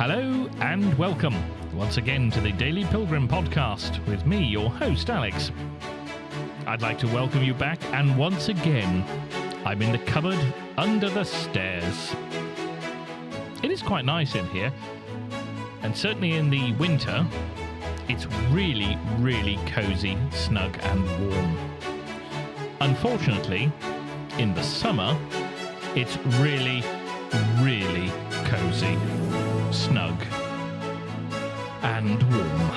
Hello and welcome once again to the Daily Pilgrim podcast with me, your host, Alex. I'd like to welcome you back, and once again, I'm in the cupboard under the stairs. It is quite nice in here, and certainly in the winter, it's really, really cozy, snug and warm. Unfortunately, in the summer, it's really, really cozy, snug and warm.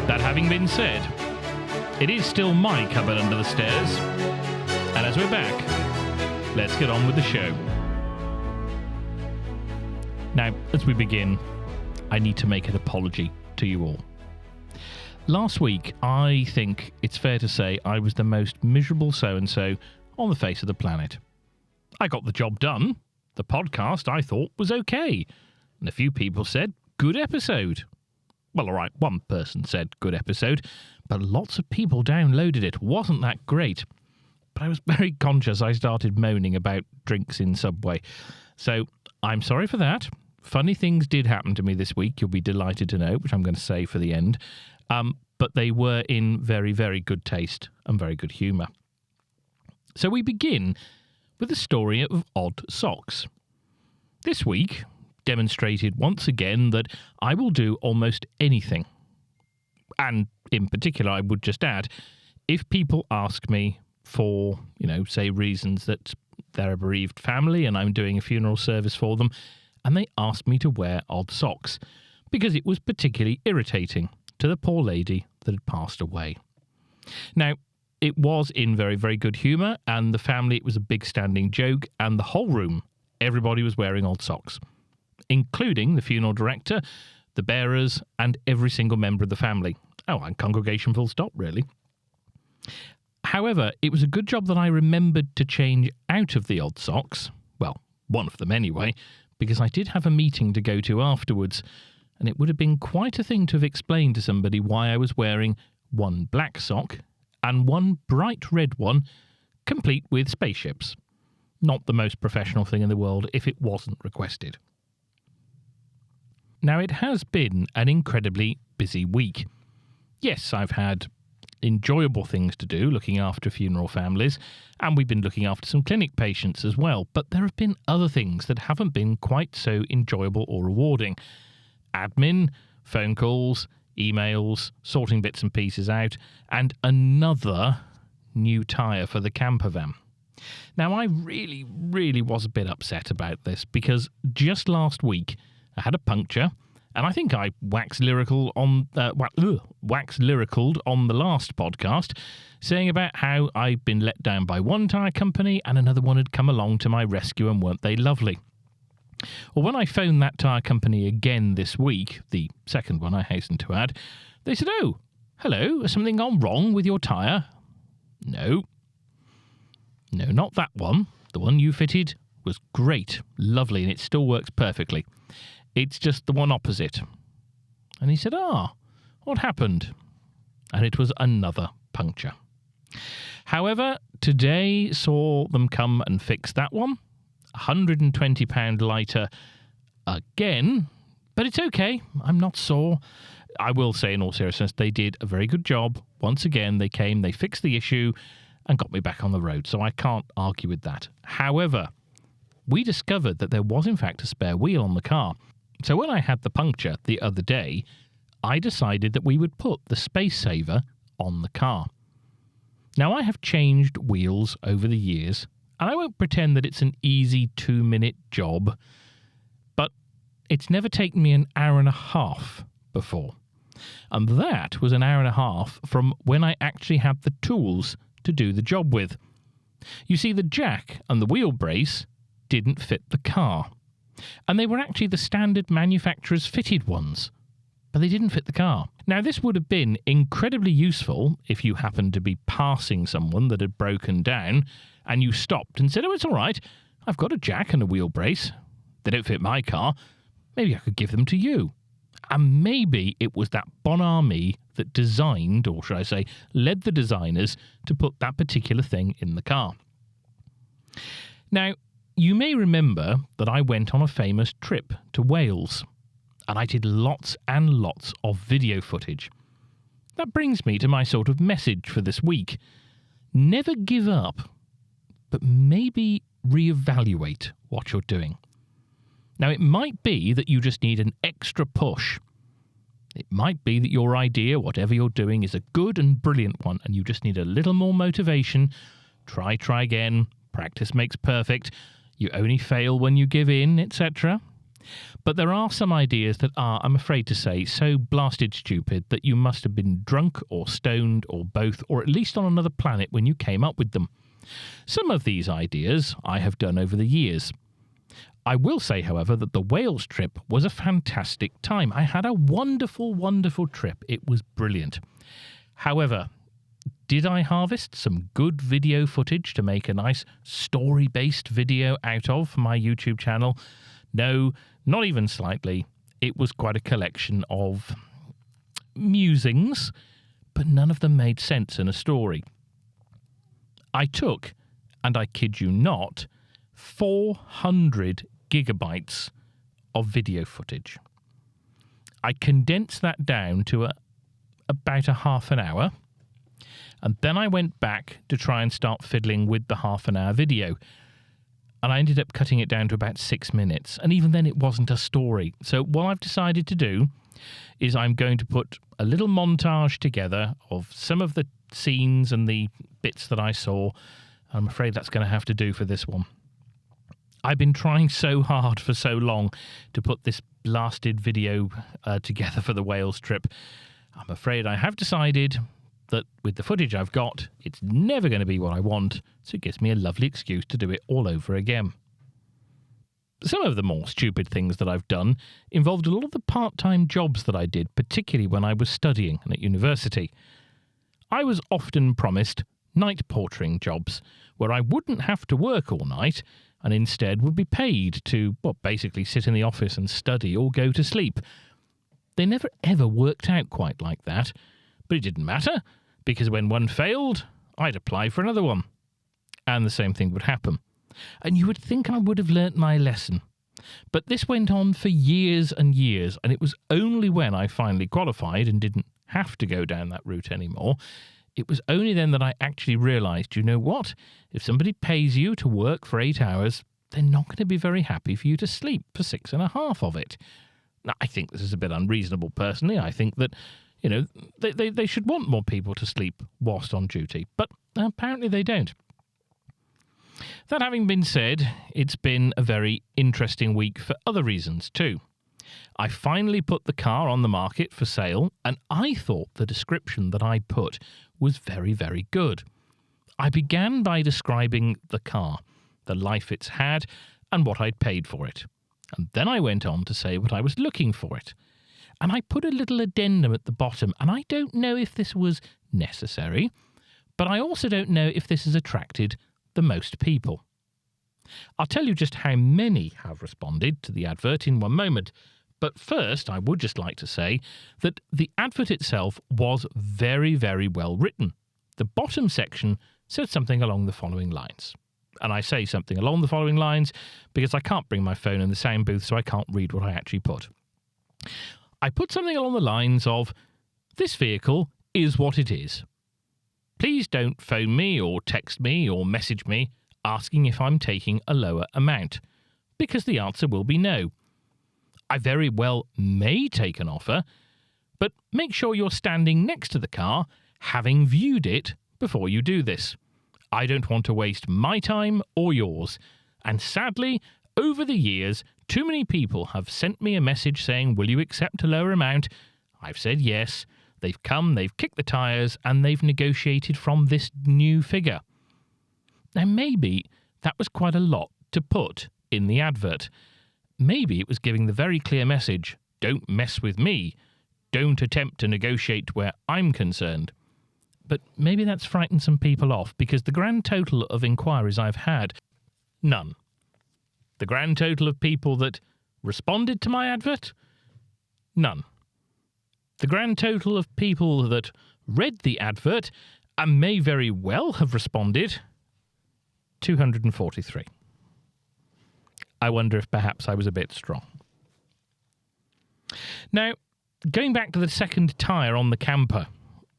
That having been said, it is still my cupboard under the stairs, and as we're back, let's get on with the show. Now, as we begin, I need to make an apology to you all. Last week, I think it's fair to say I was the most miserable so-and-so on the face of the planet. I got the job done. The podcast, I thought, was okay. And a few people said, good episode. Well, all right, one person said good episode, but lots of people downloaded it. Wasn't that great? But I was very conscious I started moaning about drinks in Subway. So I'm sorry for that. Funny things did happen to me this week, you'll be delighted to know, which I'm going to say for the end. But they were in very, very good taste and very good humour. So we begin with the story of odd socks. This week demonstrated once again that I will do almost anything. And in particular, I would just add, if people ask me for, say reasons that they're a bereaved family and I'm doing a funeral service for them, and they asked me to wear odd socks because it was particularly irritating to the poor lady that had passed away. Now, it was in very, very good humour, and the family, it was a big standing joke, and the whole room, everybody was wearing odd socks, including the funeral director, the bearers, and every single member of the family. Oh, and congregation full stop, really. However, it was a good job that I remembered to change out of the odd socks, well, one of them anyway, because I did have a meeting to go to afterwards, and it would have been quite a thing to have explained to somebody why I was wearing one black sock and one bright red one, complete with spaceships. Not the most professional thing in the world if it wasn't requested. Now, it has been an incredibly busy week. Yes, I've had enjoyable things to do looking after funeral families, and we've been looking after some clinic patients as well, but there have been other things that haven't been quite so enjoyable or rewarding. Admin, phone calls, emails, sorting bits and pieces out, and another new tyre for the camper van. Now, I really, really was a bit upset about this because just last week I had a puncture, and I think I waxed lyrical on the last podcast, saying about how I'd been let down by one tyre company and another one had come along to my rescue, and weren't they lovely? Well, when I phoned that tyre company again this week, the second one I hasten to add, they said, "Oh, hello, has something gone wrong with your tyre?" No, not that one. The one you fitted was great, lovely, and it still works perfectly. It's just the one opposite. And he said, what happened? And it was another puncture. However, today saw them come and fix that one. £120 lighter again, but it's okay. I'm not sore. I will say in all seriousness, they did a very good job. Once again, they came, they fixed the issue and got me back on the road, so I can't argue with that. However, we discovered that there was in fact a spare wheel on the car. So when I had the puncture the other day, I decided that we would put the space saver on the car. Now, I have changed wheels over the years, and I won't pretend that it's an easy 2-minute job, but it's never taken me an hour and a half before. And that was an hour and a half from when I actually had the tools to do the job with. You see, the jack and the wheel brace didn't fit the car, and they were actually the standard manufacturer's fitted ones, but they didn't fit the car. Now, this would have been incredibly useful if you happened to be passing someone that had broken down and you stopped and said, "Oh, it's all right, I've got a jack and a wheel brace. They don't fit my car. Maybe I could give them to you." And maybe it was that bon ami that designed, or should I say, led the designers to put that particular thing in the car. Now, You may remember that I went on a famous trip to Wales, and I did lots and lots of video footage. That brings me to my sort of message for this week. Never give up, but maybe reevaluate what you're doing. Now, it might be that you just need an extra push. It might be that your idea, whatever you're doing, is a good and brilliant one, and you just need a little more motivation. Try again. Practice makes perfect. You only fail when you give in, etc. But there are some ideas that are, I'm afraid to say, so blasted stupid that you must have been drunk or stoned or both, or at least on another planet when you came up with them. Some of these ideas I have done over the years. I will say, however, that the Wales trip was a fantastic time. I had a wonderful, wonderful trip. It was brilliant. However, did I harvest some good video footage to make a nice story-based video out of for my YouTube channel? No, not even slightly. It was quite a collection of musings, but none of them made sense in a story. I took, and I kid you not, 400 gigabytes of video footage. I condensed that down to about a half an hour, and then I went back to try and start fiddling with the half an hour video, and I ended up cutting it down to about 6 minutes, and even then it wasn't a story. So what I've decided to do is I'm going to put a little montage together of some of the scenes and the bits that I saw. I'm afraid that's going to have to do for this one. I've been trying so hard for so long to put this blasted video together for the Wales trip. I'm afraid I have decided that with the footage I've got, it's never going to be what I want, so it gives me a lovely excuse to do it all over again. Some of the more stupid things that I've done involved a lot of the part-time jobs that I did, particularly when I was studying and at university. I was often promised night portering jobs, where I wouldn't have to work all night, and instead would be paid to, basically sit in the office and study or go to sleep. They never ever worked out quite like that, but it didn't matter, because when one failed, I'd apply for another one. And the same thing would happen. And you would think I would have learnt my lesson. But this went on for years and years, and it was only when I finally qualified and didn't have to go down that route anymore, it was only then that I actually realised, you know what? If somebody pays you to work for 8 hours, they're not going to be very happy for you to sleep for 6.5 of it. Now, I think this is a bit unreasonable, personally. I think that, they should want more people to sleep whilst on duty, but apparently they don't. That having been said, it's been a very interesting week for other reasons too. I finally put the car on the market for sale, and I thought the description that I put was very, very good. I began by describing the car, the life it's had, and what I'd paid for it. And then I went on to say what I was looking for it. And I put a little addendum at the bottom, and I don't know if this was necessary, but I also don't know if this has attracted the most people. I'll tell you just how many have responded to the advert in one moment, but first I would just like to say that the advert itself was very, very well written. The bottom section said something along the following lines. And I say something along the following lines because I can't bring my phone in the sound booth, so I can't read what I actually put. I put something along the lines of, "This vehicle is what it is. Please don't phone me or text me or message me asking if I'm taking a lower amount, because the answer will be no. I very well may take an offer, but make sure you're standing next to the car, having viewed it before you do this. I don't want to waste my time or yours. And sadly, over the years, too many people have sent me a message saying, will you accept a lower amount? I've said yes. They've come, they've kicked the tyres, and they've negotiated from this new figure." Now, maybe that was quite a lot to put in the advert. Maybe it was giving the very clear message, don't mess with me. Don't attempt to negotiate where I'm concerned. But maybe that's frightened some people off, because the grand total of inquiries I've had, none. The grand total of people that responded to my advert, none. The grand total of people that read the advert and may very well have responded, 243. I wonder if perhaps I was a bit strong. Now, going back to the second tyre on the camper,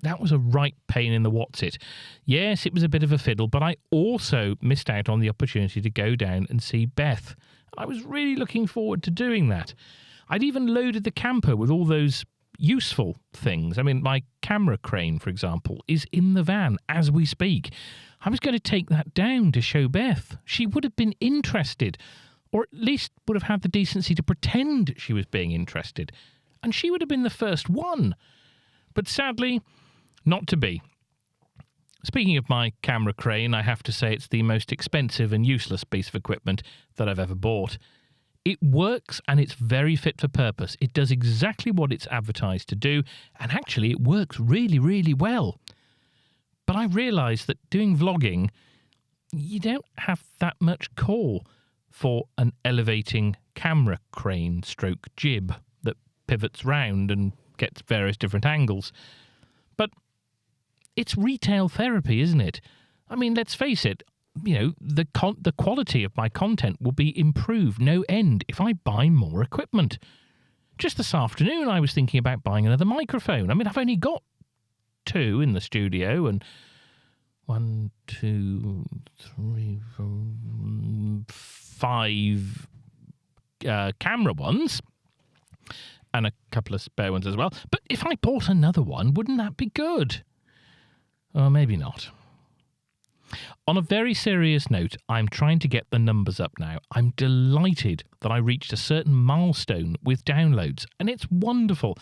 that was a right pain in the what's-it. Yes, it was a bit of a fiddle, but I also missed out on the opportunity to go down and see Beth. I was really looking forward to doing that. I'd even loaded the camper with all those useful things. I mean, my camera crane, for example, is in the van as we speak. I was going to take that down to show Beth. She would have been interested, or at least would have had the decency to pretend she was being interested. And she would have been the first one. But sadly, not to be. Speaking of my camera crane, I have to say it's the most expensive and useless piece of equipment that I've ever bought. It works and it's very fit for purpose. It does exactly what it's advertised to do, and actually it works really, really well. But I realised that doing vlogging, you don't have that much call for an elevating camera crane stroke jib that pivots round and gets various different angles. But it's retail therapy, isn't it? I mean, let's face it, the quality of my content will be improved no end if I buy more equipment. Just this afternoon, I was thinking about buying another microphone. I mean, I've only got 2 in the studio, and 1, 2, 3, 4, 5 camera ones, and a couple of spare ones as well. But if I bought another one, wouldn't that be good? Or maybe not. On a very serious note, I'm trying to get the numbers up now. I'm delighted that I reached a certain milestone with downloads, and it's wonderful.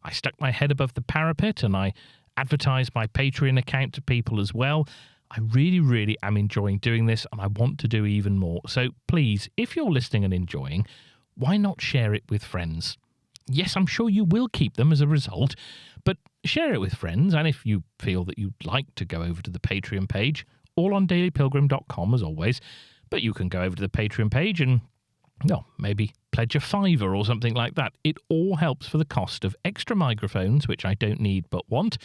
I stuck my head above the parapet and I advertised my Patreon account to people as well. I really, really am enjoying doing this, and I want to do even more. So please, if you're listening and enjoying, why not share it with friends? Yes, I'm sure you will keep them as a result, but share it with friends, and if you feel that you'd like to go over to the Patreon page, all on dailypilgrim.com as always, but you can go over to the Patreon page and, maybe pledge a £5 or something like that. It all helps for the cost of extra microphones, which I don't need but want,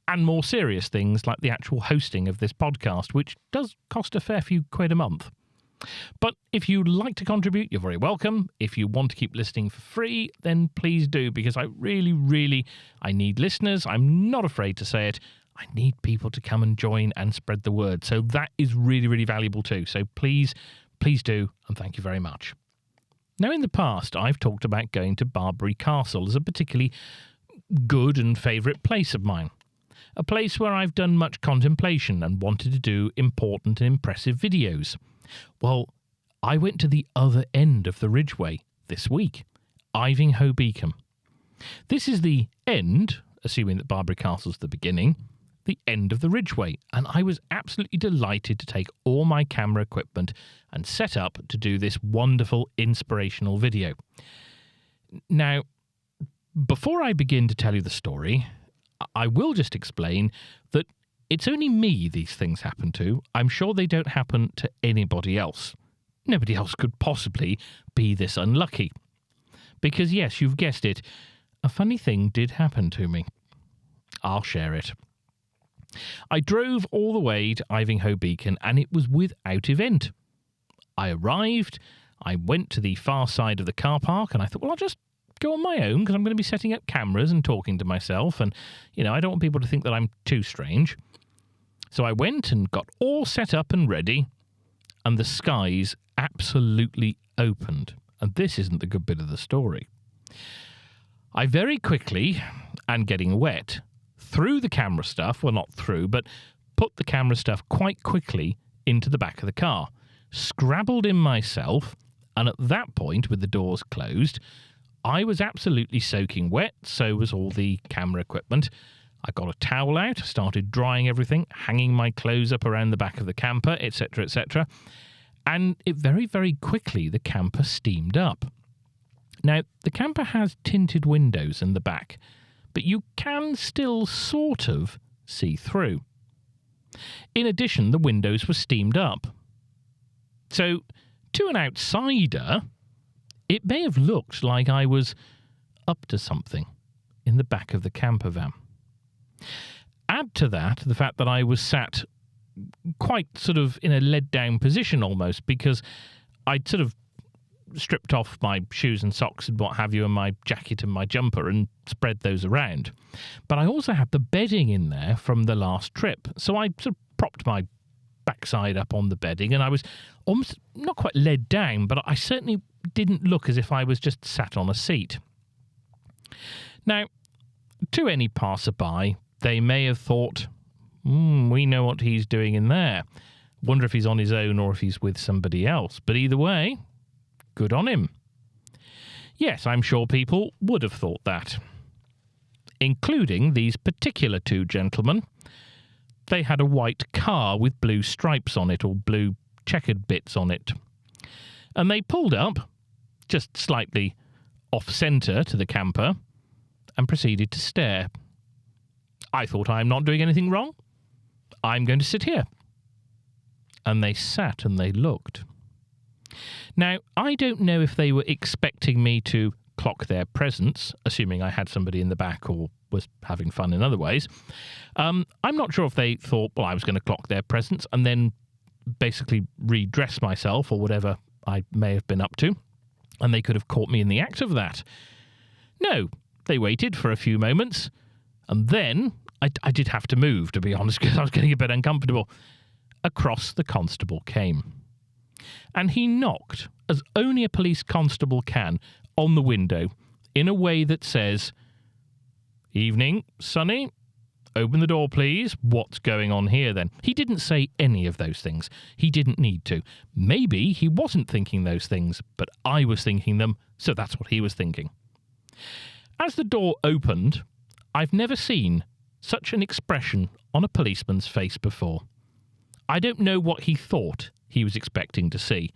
and more serious things like the actual hosting of this podcast, which does cost a fair few quid a month. But if you'd like to contribute, you're very welcome. If you want to keep listening for free, then please do, because I really, I need listeners. I'm not afraid to say it. I need people to come and join and spread the word. So that is really, really valuable too. So please do, and thank you very much. Now, in the past, I've talked about going to Barbary Castle as a particularly good and favourite place of mine. A place where I've done much contemplation and wanted to do important and impressive videos. Well, I went to the other end of the Ridgeway this week, Ivinghoe Beacon. This is the end, assuming that Barbary Castle's the beginning, the end of the Ridgeway, and I was absolutely delighted to take all my camera equipment and set up to do this wonderful inspirational video. Now, before I begin to tell you the story, I will just explain that it's only me these things happen to. I'm sure they don't happen to anybody else. Nobody else could possibly be this unlucky. Because yes, you've guessed it, a funny thing did happen to me. I'll share it. I drove all the way to Ivinghoe Beacon, and it was without event. I arrived, I went to the far side of the car park, and I thought, well, I'll just go on my own because I'm going to be setting up cameras and talking to myself, and, I don't want people to think that I'm too strange. So I went and got all set up and ready, and the skies absolutely opened. And this isn't the good bit of the story. I very quickly, and getting wet, threw the camera stuff, well, not through, but put the camera stuff quite quickly into the back of the car, scrabbled in myself, and at that point, with the doors closed, I was absolutely soaking wet, so was all the camera equipment. I got a towel out, started drying everything, hanging my clothes up around the back of the camper, etc., etc., and it very, very quickly, the camper steamed up. Now, the camper has tinted windows in the back, but you can still sort of see through. In addition, the windows were steamed up. So, to an outsider, it may have looked like I was up to something in the back of the camper van. Add to that the fact that I was sat quite sort of in a led-down position almost, because I'd sort of stripped off my shoes and socks and what have you, and my jacket and my jumper, and spread those around. But I also had the bedding in there from the last trip. So I sort of propped my backside up on the bedding, and I was almost not quite led down, but I certainly didn't look as if I was just sat on a seat. Now, to any passerby, they may have thought, we know what he's doing in there. Wonder if he's on his own or if he's with somebody else. But either way, good on him. Yes, I'm sure people would have thought that, including these particular two gentlemen. They had a white car with blue stripes on it, or blue checkered bits on it. And they pulled up, just slightly off-centre to the camper, and proceeded to stare. I thought, I'm not doing anything wrong. I'm going to sit here. And they sat and they looked. Now, I don't know if they were expecting me to clock their presence, assuming I had somebody in the back or was having fun in other ways. I'm not sure if they thought, well, I was going to clock their presence and then basically redress myself or whatever I may have been up to, and they could have caught me in the act of that. No, they waited for a few moments, and then I did have to move, to be honest, because I was getting a bit uncomfortable. Across the constable came. And he knocked, as only a police constable can, on the window in a way that says, "Evening, Sonny. Open the door, please. What's going on here, then?" He didn't say any of those things. He didn't need to. Maybe he wasn't thinking those things, but I was thinking them, so that's what he was thinking. As the door opened, I've never seen such an expression on a policeman's face before. I don't know what he thought he was expecting to see.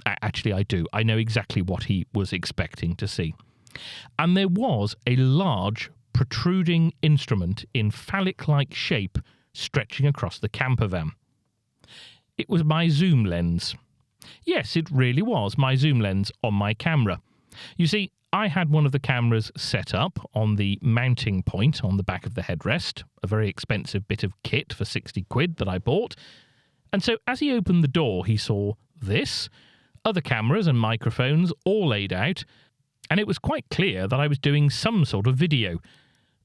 Actually, I do. I know exactly what he was expecting to see. And there was a large, protruding instrument in phallic-like shape stretching across the camper van. It was my zoom lens. Yes, it really was my zoom lens on my camera. You see, I had one of the cameras set up on the mounting point on the back of the headrest, a very expensive bit of kit for 60 quid that I bought. And so as he opened the door, he saw this, other cameras and microphones all laid out, and it was quite clear that I was doing some sort of video.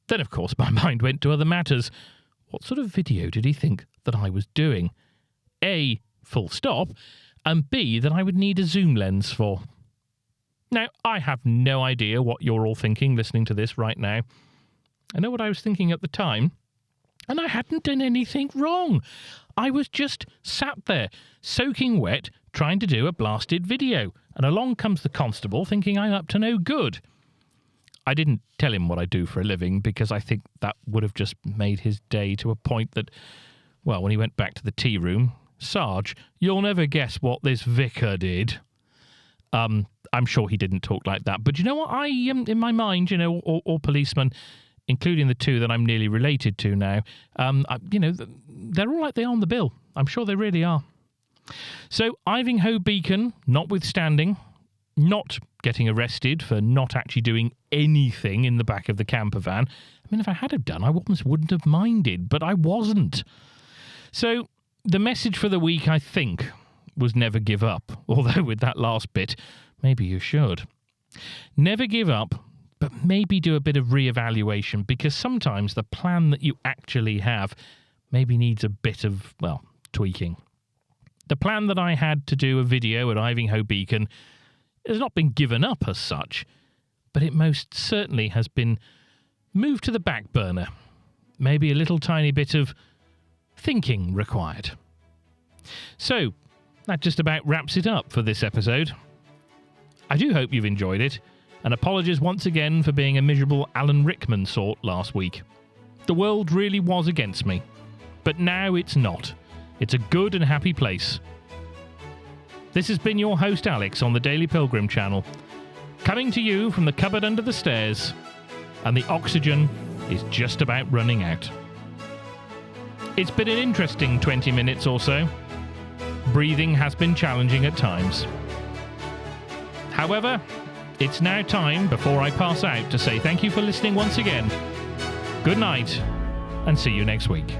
Then, of course, my mind went to other matters. What sort of video did he think that I was doing? A, full stop, and B, that I would need a zoom lens for. Now, I have no idea what you're all thinking listening to this right now. I know what I was thinking at the time, and I hadn't done anything wrong. I was just sat there, soaking wet, trying to do a blasted video, and along comes the constable thinking I'm up to no good. I didn't tell him what I do for a living because I think that would have just made his day to a point that, well, when he went back to the tea room, "Sarge, you'll never guess what this vicar did." I'm sure he didn't talk like that. But you know what? In my mind, all policemen, including the two that I'm nearly related to now, they're all like they are on the bill. I'm sure they really are. So, Ivinghoe Beacon, notwithstanding, not getting arrested for not actually doing anything in the back of the camper van. I mean, if I had have done, I almost wouldn't have minded, but I wasn't. So, the message for the week, I think, was never give up. Although with that last bit, maybe you should. Never give up, but maybe do a bit of reevaluation, because sometimes the plan that you actually have maybe needs a bit of, well, tweaking. The plan that I had to do a video at Ivinghoe Beacon has not been given up as such, but it most certainly has been moved to the back burner. Maybe a little tiny bit of thinking required. So, that just about wraps it up for this episode. I do hope you've enjoyed it, and apologies once again for being a miserable Alan Rickman sort last week. The world really was against me, but now it's not. It's a good and happy place. This has been your host Alex on the Daily Pilgrim channel, coming to you from the cupboard under the stairs, and the oxygen is just about running out. It's been an interesting 20 minutes or so. Breathing has been challenging at times. However, it's now time, before I pass out, to say thank you for listening once again. Good night, and see you next week.